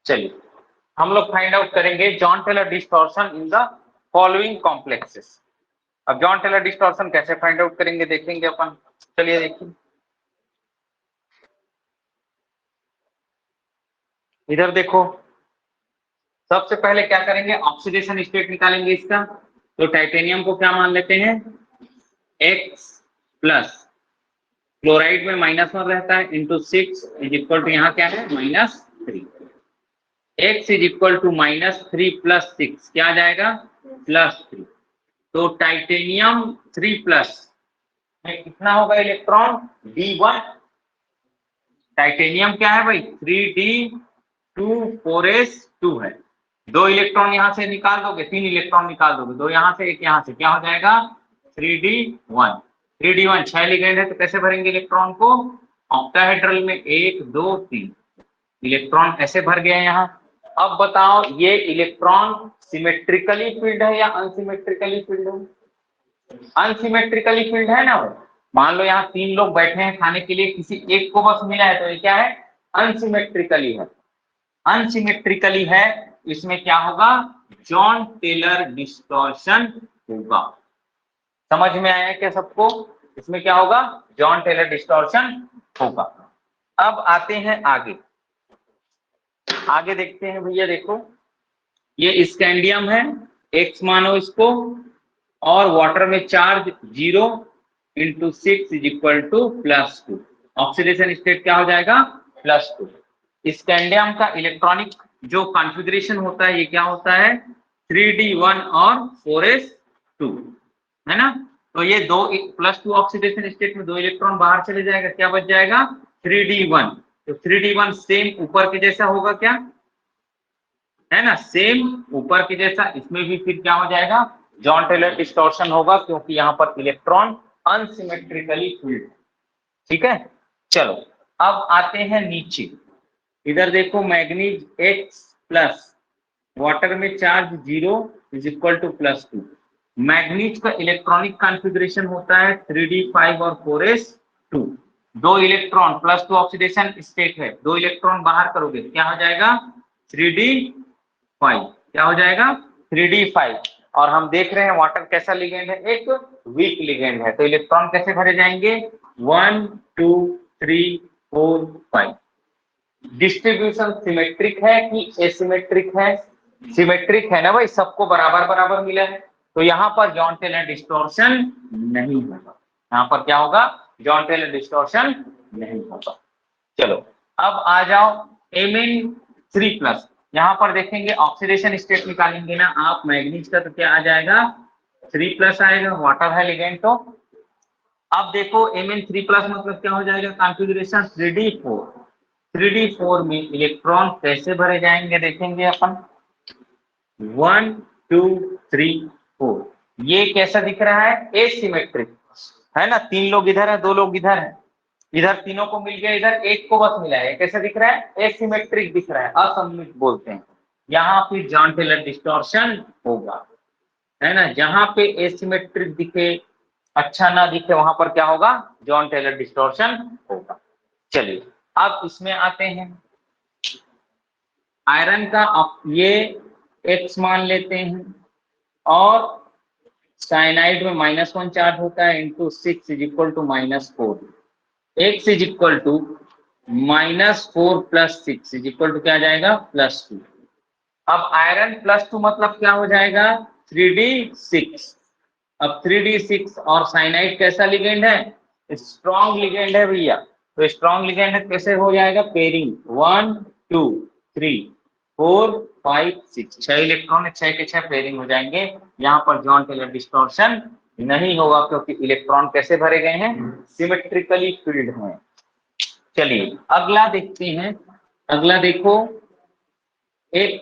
चलिए हम लोग फाइंड आउट करेंगे Jahn Teller distortion in the following complexes. अब जॉन टेलर डिस्टॉर्शन कैसे फाइंड आउट करेंगे देखेंगे अपन। चलिए देखिए, इधर देखो, सबसे पहले क्या करेंगे, ऑक्सीडेशन स्टेट निकालेंगे इसका। तो टाइटेनियम को क्या मान लेते हैं, X प्लस, क्लोराइड में -1 रहता है इंटू 6 इज इक्वल टू, यहाँ क्या है -3, x is equal to -3 plus 6 क्या आ जाएगा +3। तो टाइटेनियम 3 प्लस में कितना होगा इलेक्ट्रॉन, D1। टाइटेनियम क्या है भाई, 3D2 4s2 है। 2 इलेक्ट्रॉन यहां से निकाल दोगे, 3 इलेक्ट्रॉन निकाल दोगे, 2 यहां से 1 यहां से, क्या हो जाएगा 3D1। 3D1 6 लिगेंड है, तो कैसे भरेंगे इलेक्ट्रॉन को, ऑक्टाहेड्रल में 1 2 3 इलेक्ट्रॉन ऐसे भर गए यहाँ। अब बताओ ये इलेक्ट्रॉन सिमेट्रिकली फील्ड है या अनसिमेट्रिकली फील्ड है, अनसिमेट्रिकली फील्ड है ना। मान लो यहाँ 3 लोग बैठे हैं खाने के लिए, किसी एक को बस मिला है, तो ये क्या है, अनसिमेट्रिकली है। अनसिमेट्रिकली है, इसमें क्या होगा, जॉन टेलर डिस्टॉर्शन होगा। समझ में आया क्या सबको, इसमें क्या होगा, जॉन टेलर डिस्टॉर्शन होगा। अब आते हैं आगे, आगे देखते हैं भैया। देखो ये स्कैंडियम है, x मानो इसको, और वाटर में charge 0 into 6 is equal to +2। Oxidation state क्या हो जाएगा, +2। स्कैंडियम का इलेक्ट्रॉनिक जो कॉन्फ़िगरेशन होता है ये क्या होता है, 3D1 और 4s2 है ना। तो ये +2 ऑक्सीडेशन स्टेट में 2 इलेक्ट्रॉन बाहर चले जाएगा, क्या बच जाएगा 3D1। तो 3D1 सेम ऊपर के जैसा होगा क्या, है ना, सेम ऊपर के जैसा। इसमें भी फिर क्या हो जाएगा, जॉन टेलर डिस्टॉर्शन होगा, क्योंकि यहाँ पर इलेक्ट्रॉन अनसिमेट्रिकली फील्ड। ठीक है, चलो अब आते हैं नीचे। इधर देखो मैग्नीज X प्लस, वाटर में charge 0 is equal to +2। Manganese का इलेक्ट्रॉनिक कॉन्फ़िगरेशन होता है 3D5 और 4s2। 2 इलेक्ट्रॉन, +2 ऑक्सीडेशन स्टेट है, 2 इलेक्ट्रॉन बाहर करोगे क्या हो जाएगा 3D5, क्या हो जाएगा 3D5। और हम देख रहे हैं वाटर कैसा लिगेंड है, एक वीक लिगेंड है, तो इलेक्ट्रॉन कैसे भरे जाएंगे 1 2 3 4 5। डिस्ट्रीब्यूशन सिमेट्रिक है कि एसिमेट्रिक है, सिमेट्रिक है ना भाई, सबको बराबर बराबर मिला है, तो यहाँ पर जॉन टेलर डिस्टॉर्शन नहीं होगा। यहाँ पर क्या होगा, जॉन टेलर डिस्टॉर्शन नहीं होगा। चलो अब आ जाओ Mn3+। यहाँ पर देखेंगे ऑक्सीडेशन स्टेट निकालेंगे ना आप मैग्नीज का, तो क्या आ जाएगा 3+ आएगा, वाटर है लिगेंड। तो अब देखो Mn3+ मतलब क्या हो जाएगा, कॉन्फ़िगरेशन 3D4। 3D4 में इलेक्ट्रॉन कैसे भरे जाएंगे देखेंगे अपन, 1 2 3 4। ये कैसा दिख रहा है, एसिमेट्रिक है ना, 3 लोग इधर है 2 लोग इधर है, इधर तीनों को मिल गया, इधर एक को बस मिला है, कैसा दिख रहा है, एसिमेट्रिक दिख रहा है, असममित बोलते हैं। यहाँ पे जॉन टेलर डिस्टॉर्शन होगा, है ना। जहां पे एसिमेट्रिक दिखे, अच्छा ना दिखे, वहां पर क्या होगा, जॉन टेलर डिस्टॉर्शन होगा। चलिए अब इसमें आते हैं, आयरन का ये X मान लेते हैं, और साइनाइड में -1 चार्ज होता है into 6 is equal to -4। X is equal to -4 + 6 is equal to क्या आ जाएगा +2। अब आयरन +2 मतलब क्या हो जाएगा 3D6। अब 3D6 और साइनाइड कैसा लिगेंड है, स्ट्रॉन्ग लिगेंड है भैया, तो स्ट्रॉन्ग लिगेंड है, कैसे हो जाएगा पेयरिंग, 1 2 3 4 5 6, 6 इलेक्ट्रॉन, 6 के 6 पेयरिंग हो जाएंगे। यहाँ पर जॉन टेलर डिस्टॉर्शन नहीं होगा, क्योंकि इलेक्ट्रॉन कैसे भरे गए हैं, सिमेट्रिकली फील्ड हैं। चलिए अगला देखते हैं, अगला देखो X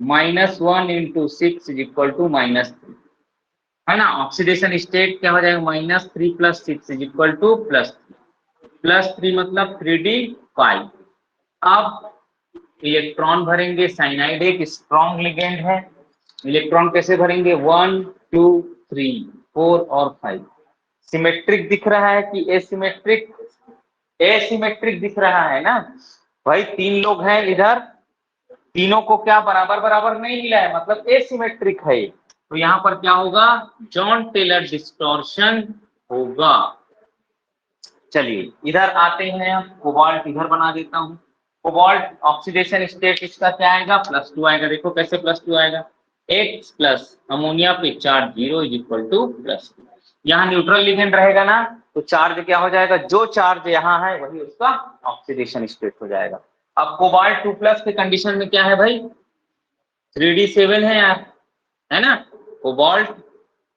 -1 into 6 is equal to -3, है ना। ऑक्सीडेशन स्टेट क्या हो जाएगा, -3 + 6 इज इक्वल टू +3 मतलब 3D5। अब इलेक्ट्रॉन भरेंगे, साइनाइड एक स्ट्रॉन्ग लिगेंड है, इलेक्ट्रॉन कैसे भरेंगे 1 2 3 4 और 5। सिमेट्रिक दिख रहा है कि एसिमेट्रिक, एसिमेट्रिक दिख रहा है ना भाई, 3 लोग हैं इधर तीनों को क्या बराबर बराबर नहीं मिला है, मतलब एसिमेट्रिक है। तो यहाँ पर क्या होगा, जॉन टेलर डिस्टॉर्शन होगा। चलिए इधर आते हैं हम, कोबाल्ट इधर बना देता हूँ। कोबाल्ट ऑक्सीडेशन स्टेट इसका क्या आएगा, +2 आएगा। देखो कैसे +2 आएगा, X प्लस अमोनिया पे चार्ज 0 इज इक्वल टू +2। यहाँ न्यूट्रल लिगेंड रहेगा ना, तो चार्ज क्या हो जाएगा, जो चार्ज यहाँ है वही उसका ऑक्सीडेशन स्टेट हो जाएगा। अब कोबाल्ट 2+ के कंडीशन में क्या है भाई, 3d7 है यार, है ना। कोबाल्ट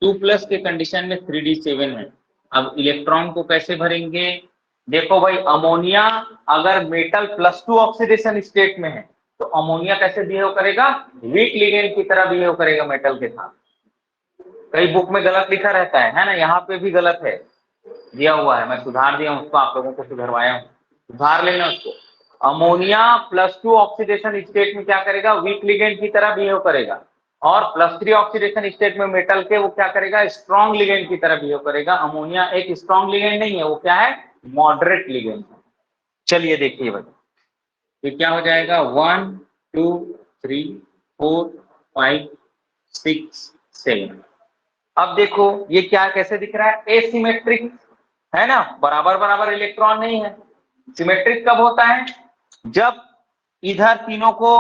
2+ के कंडीशन में 3d7 है। अब इलेक्ट्रॉन को कैसे भरेंगे, देखो भाई अमोनिया अगर मेटल +2 ऑक्सीडेशन स्टेट में है तो अमोनिया कैसे बिहेव करेगा, वीक लिगेंड की तरह बिहेव करेगा मेटल के साथ। कई बुक में गलत लिखा रहता है ना, यहाँ पे भी गलत है दिया हुआ है, मैं सुधार दिया उसको, आप लोगों को सुधरवाया हूँ, सुधार लेना उसको। अमोनिया +2 ऑक्सीडेशन स्टेट में क्या करेगा, वीक लिगेंड की तरह बिहेव करेगा, और +3 ऑक्सीडेशन स्टेट में मेटल के वो क्या करेगा, स्ट्रॉन्ग लिगेंड की तरह बिहेव करेगा। अमोनिया एक स्ट्रॉन्ग लिगेंड नहीं है, वो क्या है, मॉडरेट लिगेंड। चलिए देखिए भाई, तो क्या हो जाएगा, 1 2 3 4 5 6 7। अब देखो ये क्या कैसे दिख रहा है, एसिमेट्रिक है ना, बराबर बराबर इलेक्ट्रॉन नहीं है। सिमेट्रिक कब होता है, जब इधर तीनों को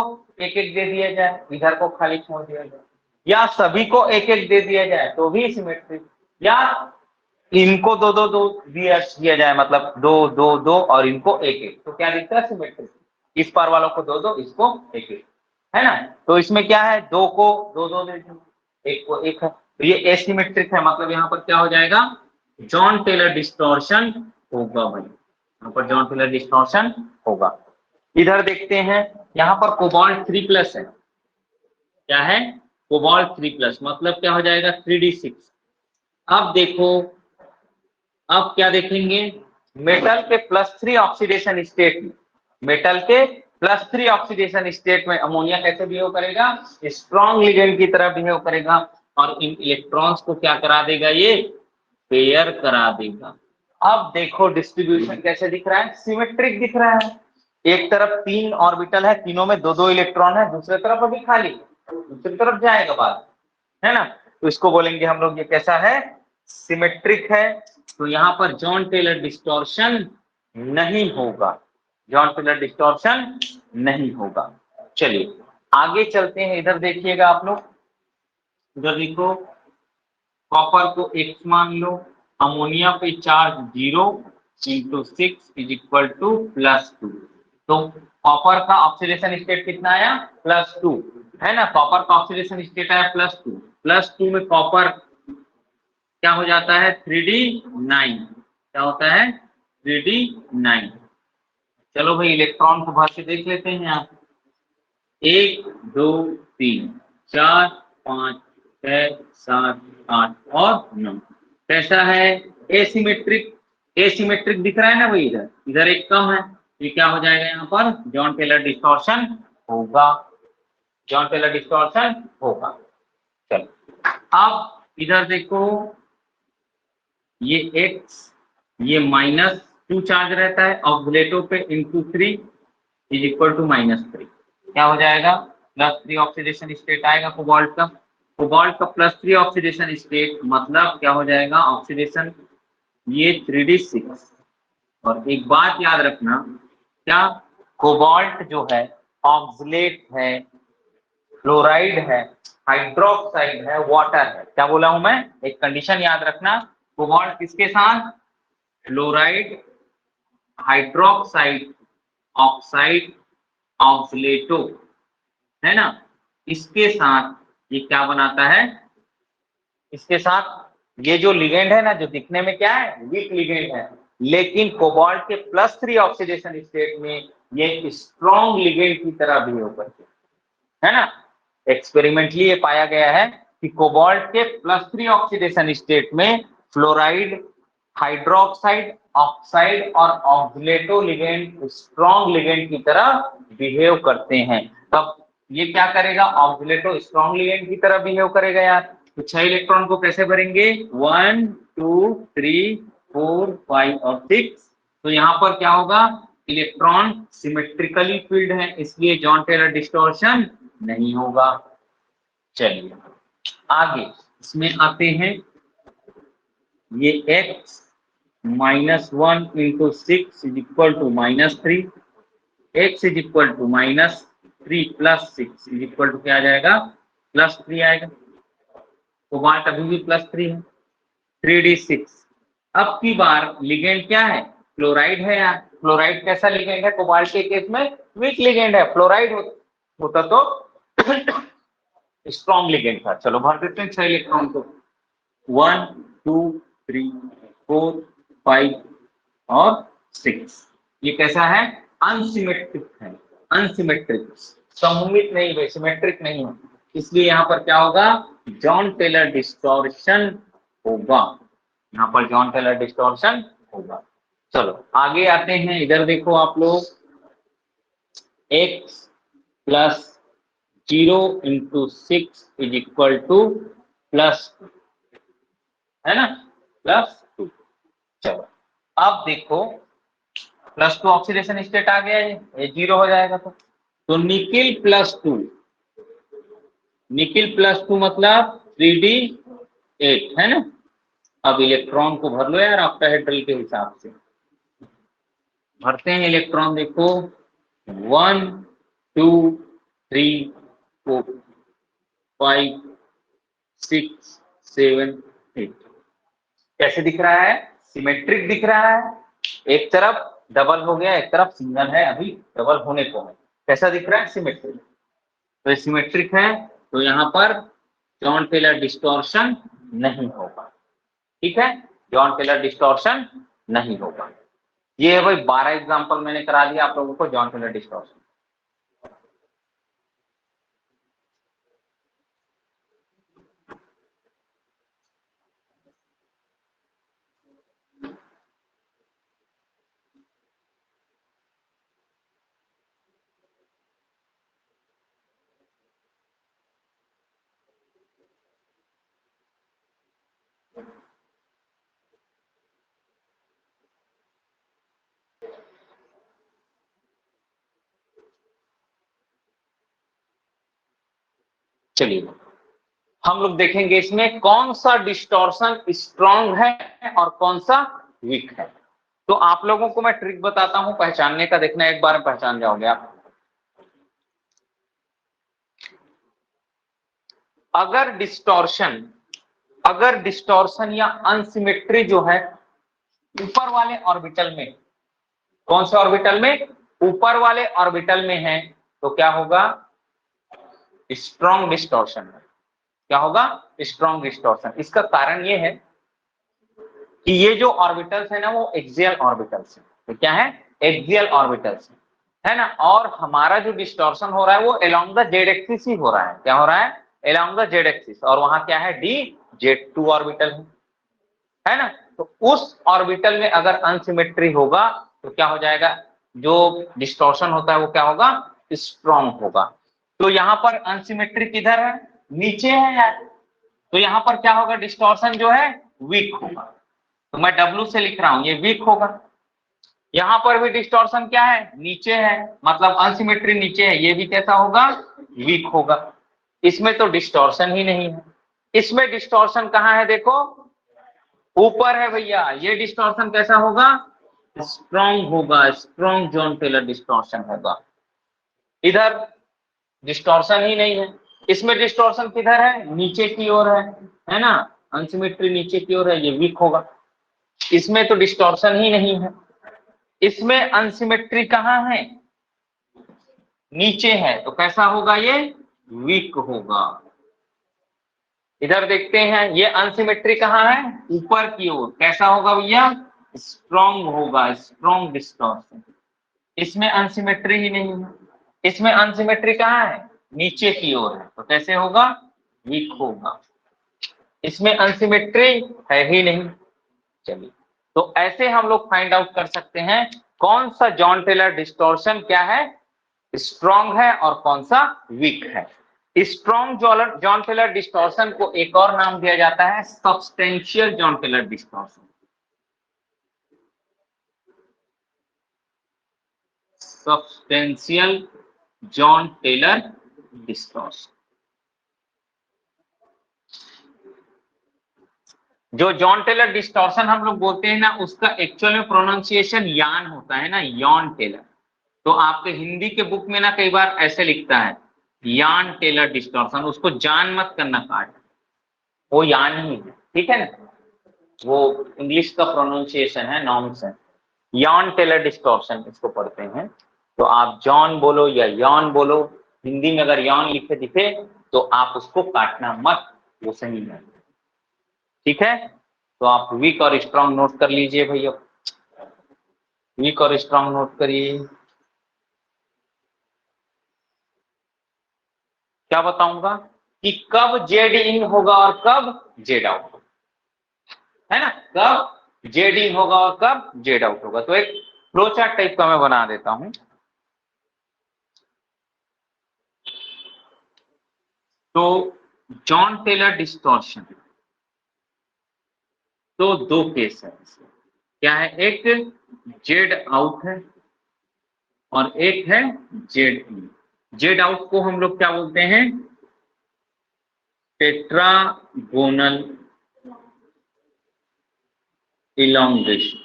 एक एक दे दिया जाए, इधर को खाली छोड़ दिया जाए, या सभी को एक एक दे दिया जाए तो भी सिमेट्रिक, या इनको दो दो दो दिया जाए, मतलब 2 2 2 और इनको एक एक, तो क्या दिखता है, सिमेट्रिक। इस पार वालों को 2 2, इसको एक एक, है ना। तो इसमें क्या है, 2 को 2 2 दे दो, एक को एक है, तो ये एसिमेट्रिक है। मतलब यहाँ पर क्या हो जाएगा, जॉन टेलर डिस्टॉर्शन होगा भाई, यहाँ पर जॉन टेलर डिस्टॉर्शन होगा। इधर देखते हैं, यहाँ पर कोबाल्ट 3+ है, क्या है, कोबाल्ट 3+, मतलब क्या हो जाएगा, 3d6। अब देखो, अब क्या देखेंगे, मेटल के +3 ऑक्सीडेशन स्टेट में, मेटल के +3 ऑक्सीडेशन स्टेट में अमोनिया कैसे बिहेव करेगा, स्ट्रॉन्ग लिगेंड की तरह बिहेव करेगा, और इन इलेक्ट्रॉन्स को क्या करा देगा, ये पेयर करा देगा। अब देखो डिस्ट्रीब्यूशन कैसे दिख रहा है, सिमेट्रिक दिख रहा है। एक तरफ 3 ऑर्बिटल है, तीनों में 2 2 इलेक्ट्रॉन है, दूसरी तरफ अभी खाली, दूसरी तरफ जाएगा बाद, है ना। तो इसको बोलेंगे हम लोग, ये कैसा है, सिमेट्रिक है। तो यहाँ पर जॉन टेलर डिस्टॉर्शन नहीं होगा, जॉन टेलर डिस्टॉर्शन नहीं होगा। चलिए आगे चलते हैं, इधर देखिएगा आप लोग, इधर देखो, कॉपर को X मान लो, अमोनिया पे चार्ज 0 × 6 इज इक्वल टू +2। तो कॉपर का ऑक्सीडेशन स्टेट कितना आया, +2, है ना। कॉपर का ऑक्सीडेशन स्टेट आया +2, +2 में कॉपर क्या हो जाता है, 3d9, क्या होता है, 3d9। चलो भाई इलेक्ट्रॉन को भर के देख लेते हैं आप, 1 2 3 4 5 6 7 8 और 9। कैसा है, एसिमेट्रिक, एसिमेट्रिक दिख रहा है ना भाई, इधर इधर एक कम है, ये क्या हो जाएगा, यहाँ पर जॉन टेलर डिस्टॉर्शन होगा, जॉन टेलर डिस्टॉर्शन होगा। चलो अब इधर देखो, ये X, ये -2 चार्ज रहता है ऑक्सीलेटो पे, × 3 इज इक्वल टू -3, क्या हो जाएगा, +3 ऑक्सीडेशन स्टेट आएगा कोबाल्ट का। कोबाल्ट का +3 ऑक्सीडेशन स्टेट मतलब क्या हो जाएगा, ऑक्सीडेशन ये 3d6। और एक बात याद रखना, क्या कोबाल्ट जो है ऑक्सलेट है, फ्लोराइड है, हाइड्रोक्साइड है, वाटर है। क्या बोला हूं मैं, एक कंडीशन याद रखना, कोबाल्ट किसके साथ, फ्लोराइड, हाइड्रोक्साइड, ऑक्साइड, ऑक्सलेटो, है ना, इसके साथ ये क्या बनाता है, इसके साथ ये जो लिगेंड है ना, जो दिखने में क्या है, वीक लिगेंड है, लेकिन कोबाल्ट के +3 ऑक्सीडेशन स्टेट में ये स्ट्रॉन्ग लिगेंड की तरह बिहेव करते हैं, है ना। एक्सपेरिमेंटली ये पाया गया है कि कोबाल्ट के +3 ऑक्सीडेशन स्टेट में फ्लोराइड, हाइड्रोक्साइड, ऑक्साइड और ऑक्सलेटो लिगेंड स्ट्रॉन्ग लिगेंड की तरह बिहेव करते हैं। तब ये क्या करेगा, ऑक्सलेटो स्ट्रॉन्ग लिगेंड की तरह बिहेव करेगा यार। तो 6 इलेक्ट्रॉन को कैसे भरेंगे, 1 2 3 4 5 और 6। तो यहाँ पर क्या होगा, इलेक्ट्रॉन सिमेट्रिकली फील्ड है, इसलिए जॉन टेलर डिस्टॉर्शन नहीं होगा। चलिए आगे इसमें आते हैं, ये x -1 into 6 is equal to -3, x is equal to -3 plus 6 is equal to क्या आ जाएगा, +3 आएगा। कोबाल्ट अभी भी +3 है, 3d6। अब की बार लिगेंड क्या है, क्लोराइड है यार। क्लोराइड कैसा लिगेंड है, कोबाल्ट के केस में वीक लिगेंड है, फ्लोराइड होता तो स्ट्रॉन्ग लिगेंड था। चलो भर देते हैं 6 इलेक्ट्रॉन को, 1 2 3 4 5 और 6। ये कैसा है, अनसिमेट्रिक है, अनसिमेट्रिक, सममित नहीं है, सिमेट्रिक नहीं है, इसलिए यहाँ पर क्या होगा, जॉन टेलर डिस्टॉर्शन होगा। यहाँ पर जॉन टेलर डिस्टॉर्शन होगा। चलो आगे आते हैं, इधर देखो आप लोग, x plus 0 into 6 is equal to +2, है ना, +2। चलो अब देखो, +2 ऑक्सीडेशन स्टेट आ गया, ये 0 हो जाएगा। तो निकिल +2, निकिल +2 मतलब 3d8 है ना। अब इलेक्ट्रॉन को भर लो यार ऑक्टाहेड्रल के हिसाब से, भरते हैं इलेक्ट्रॉन। देखो 1 2 3 4 5 6 7 8, कैसे दिख रहा है, सिमेट्रिक दिख रहा है। एक तरफ डबल हो गया, एक तरफ सिंगल है, अभी डबल होने को है। कैसा दिख रहा है, सिमेट्रिक। तो सिमेट्रिक है, तो यहाँ पर जॉन टेलर डिस्टॉर्शन नहीं होगा। ठीक है, जॉन टेलर डिस्टॉर्शन नहीं होगा। ये है भाई 12 एग्जांपल मैंने करा दिया आप लोगों को जॉन टेलर डिस्टॉर्शन। चलिए हम लोग देखेंगे इसमें कौन सा डिस्टॉर्शन स्ट्रांग है और कौन सा वीक है। तो आप लोगों को मैं ट्रिक बताता हूं पहचानने का, देखना एक बार में पहचान जाओगे आप। अगर डिस्टॉर्शन या अनसिमेट्री जो है ऊपर वाले ऑर्बिटल में, कौन से ऑर्बिटल में, ऊपर वाले ऑर्बिटल में है, तो क्या होगा, स्ट्रॉन्ग डिस्टॉर्शन है। क्या होगा, स्ट्रॉन्ग डिस्टॉर्शन। इसका कारण ये है कि ये जो ऑर्बिटल्स है ना वो एक्सियल ऑर्बिटल्स है। तो क्या है, एक्सियल ऑर्बिटल्स है ना। और हमारा जो डिस्टॉर्शन हो रहा है वो अलोंग द जेड एक्सिस ही हो रहा है। क्या हो रहा है, अलोंग द जेड एक्सिस। और वहां क्या है, डी Z2 ऑर्बिटल है ना। तो उस ऑर्बिटल में अगर अनसिमेट्री होगा तो क्या हो जाएगा, जो डिस्टॉर्शन होता है वो क्या होगा, स्ट्रॉन्ग होगा। तो यहाँ पर अनसिमेट्री किधर है, नीचे है यार। तो यहाँ पर क्या होगा, डिस्टॉर्शन जो है वीक होगा। तो मैं W से लिख रहा हूं, ये वीक होगा। यहाँ पर भी डिस्टॉर्शन क्या है, नीचे है, मतलब अनसिमेट्री नीचे है, ये भी कैसा होगा, वीक होगा। इसमें तो डिस्टॉर्शन ही नहीं है। इसमें डिस्टॉर्शन कहाँ है, देखो ऊपर है भैया। ये डिस्टॉर्शन कैसा होगा, स्ट्रॉन्ग होगा, स्ट्रॉन्ग जॉन टेलर डिस्टॉर्शन होगा। इधर डिस्टॉर्शन ही नहीं है। इसमें डिस्टॉर्शन किधर है, नीचे की ओर है ना। अनसिमेट्री नीचे की ओर है, ये वीक होगा। इसमें तो डिस्टॉर्शन ही नहीं है। इसमें अनसिमेट्री कहाँ है, नीचे है, तो कैसा होगा, ये वीक होगा। इधर देखते हैं, ये अनसिमेट्री कहाँ है, ऊपर की ओर, कैसा होगा भैया, स्ट्रॉन्ग होगा, स्ट्रॉन्ग डिस्टॉर्शन। इसमें अनसिमेट्री ही नहीं है। इसमें अनसिमेट्री कहाँ है, नीचे की ओर है, तो कैसे होगा, वीक होगा। इसमें अनसिमेट्री है ही नहीं। चलिए, तो ऐसे हम लोग फाइंड आउट कर सकते हैं कौन सा जॉन टेलर डिस्टॉर्शन क्या है, स्ट्रॉन्ग है और कौन सा वीक है। स्ट्रॉन्ग जॉन टेलर डिस्टॉर्शन को एक और नाम दिया जाता है substantial Jahn Teller distortion. Substantial Jahn Teller distortion. जो जॉन टेलर डिस्टॉर्शन हम लोग बोलते हैं ना, उसका एक्चुअल में प्रोनाउंसिएशन यान होता है ना, यॉन टेलर। तो आपके हिंदी के बुक में ना कई बार ऐसे लिखता है यान टेलर डिस्टॉर्शन, उसको जान मत करना काट, वो यान ही है, ठीक है ना, वो इंग्लिश का प्रोनाउंसिएशन है, नॉर्म्स है। यॉन टेलर डिस्टॉर्शन इसको पढ़ते हैं। तो आप जॉन बोलो या यॉन बोलो, हिंदी में अगर यॉन लिखे दिखे तो आप उसको काटना मत, वो सही है, ठीक है। तो आप वीक और स्ट्रांग नोट कर लीजिए भैया, वीक और स्ट्रांग नोट करिए। क्या बताऊंगा कि कब जेड इन होगा और कब जेड आउट होगा, है ना, कब जेड इन होगा और कब जेड आउट होगा। तो एक फ्लो चार्ट टाइप का मैं बना देता हूं। तो जॉन टेलर डिस्टॉर्शन, तो दो केस है, क्या है, एक जेड आउट है और एक है जेड इन। जेड आउट को हम लोग क्या बोलते हैं, टेट्रागोनल इलोंगेशन,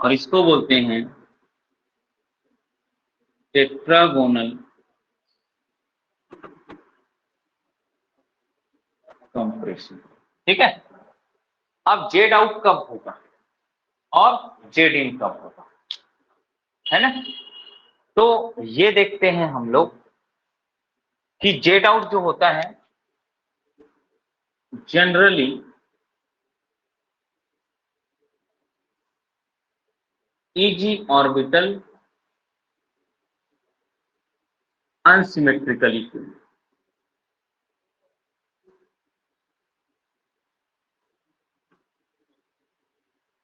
और इसको बोलते हैं टेट्रागोनल कंप्रेशन, ठीक है। अब जेड आउट कब होगा और जेड इन कब होगा, है ना। तो ये देखते हैं हम लोग कि जेड आउट जो होता है generally easy orbital unsymmetrically field.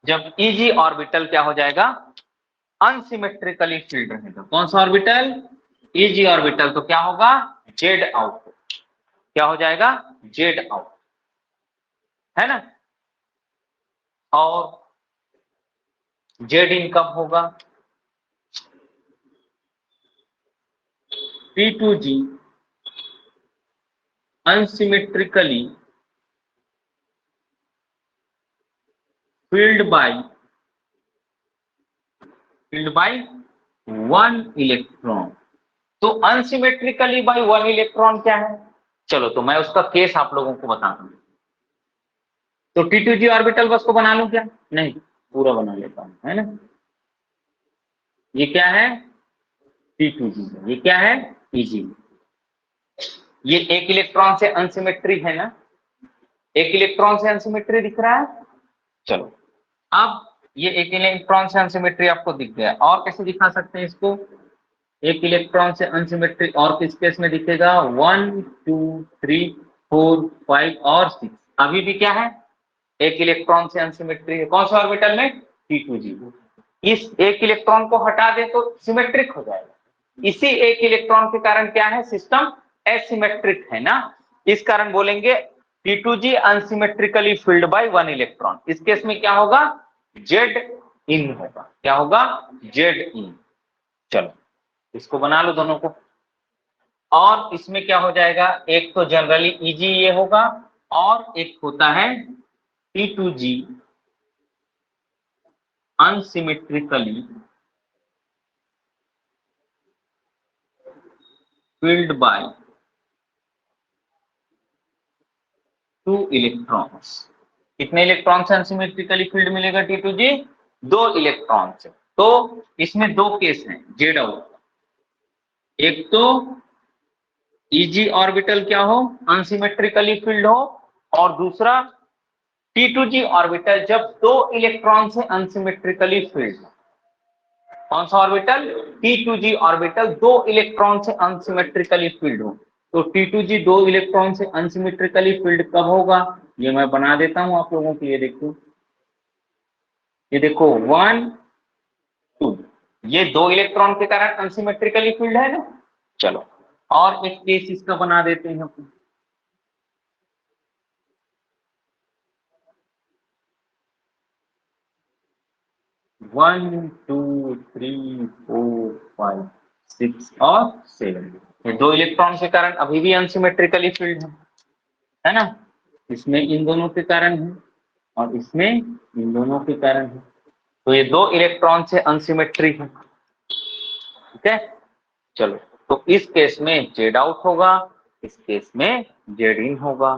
जब ईजी ऑर्बिटल क्या हो जाएगा, अनसिमेट्रिकली फील्ड रहेगा। कौन सा ऑर्बिटल, ईजी ऑर्बिटल, तो क्या होगा, जेड आउट, क्या हो जाएगा, जेड आउट, है ना। और जेड इन कब होगा, P2G unsymmetrically filled by one electron. तो अनसिमेट्रिकली बाय वन इलेक्ट्रॉन क्या है, चलो तो मैं उसका केस आप लोगों को बताता हूं। तो T2G ऑर्बिटल बस को बना लूं क्या, नहीं, पूरा बना लेता हूं, है ना। ये क्या है, T2G, ये क्या है, Eg। ये एक इलेक्ट्रॉन से अनसिमेट्री है ना, एक इलेक्ट्रॉन से अनसिमेट्री दिख रहा है। चलो अब ये एक इलेक्ट्रॉन से अनसिमेट्री आपको दिख गया, और कैसे दिखा सकते हैं इसको, एक इलेक्ट्रॉन से अनसिमेट्री और किस केस में दिखेगा, 1 2 3 4 5 और 6। अभी भी क्या है, एक इलेक्ट्रॉन से अनसिमेट्री है, कौन सा ऑर्बिटल में, T2G। इस एक इलेक्ट्रॉन को हटा दे तो सिमेट्रिक हो जाएगा। इसी एक इलेक्ट्रॉन के कारण क्या है, सिस्टम एसिमेट्रिक है ना, इस कारण बोलेंगे T2G unsymmetrically filled by one electron. इस केस में क्या होगा, जेड इन होगा, क्या होगा, जेड इन। चलो इसको बना लो दोनों को। और इसमें क्या हो जाएगा, एक तो जनरली Eg ये होगा, और एक होता है T2G unsymmetrically filled by two electrons. कितने इलेक्ट्रॉन से अनसिमेट्रिकली फील्ड मिलेगा T2G, दो इलेक्ट्रॉन से। तो इसमें दो केस हैं जेड आउट, एक तो Eg ऑर्बिटल क्या हो, अनसिमेट्रिकली फील्ड हो, और दूसरा T2G ऑर्बिटल जब दो इलेक्ट्रॉन से अनसिमेट्रिकली फील्ड हो। कौन सा ऑर्बिटल, T2G ऑर्बिटल दो इलेक्ट्रॉन से अनसिमेट्रिकली फील्ड हो। तो T2G दो इलेक्ट्रॉन से अनसिमेट्रिकली फील्ड कब होगा, ये मैं बना देता हूं आप लोगों के लिए। देखो ये देखो 1 2, ये दो इलेक्ट्रॉन के कारण अनसिमेट्रिकली फील्ड है ना। चलो और एक केस इसका बना देते हैं अपन। 1 2 3 4 5 6 और 7, ये 2 इलेक्ट्रॉन के कारण अभी भी अनसिमेट्रिकली फील्ड है ना, इसमें इन दोनों के कारण है और इसमें इन दोनों के कारण है, तो ये 2 इलेक्ट्रॉन से अनसिमेट्रिक है। ठीक है, चलो, तो इस केस में जेड आउट होगा, इस केस में जेड इन होगा।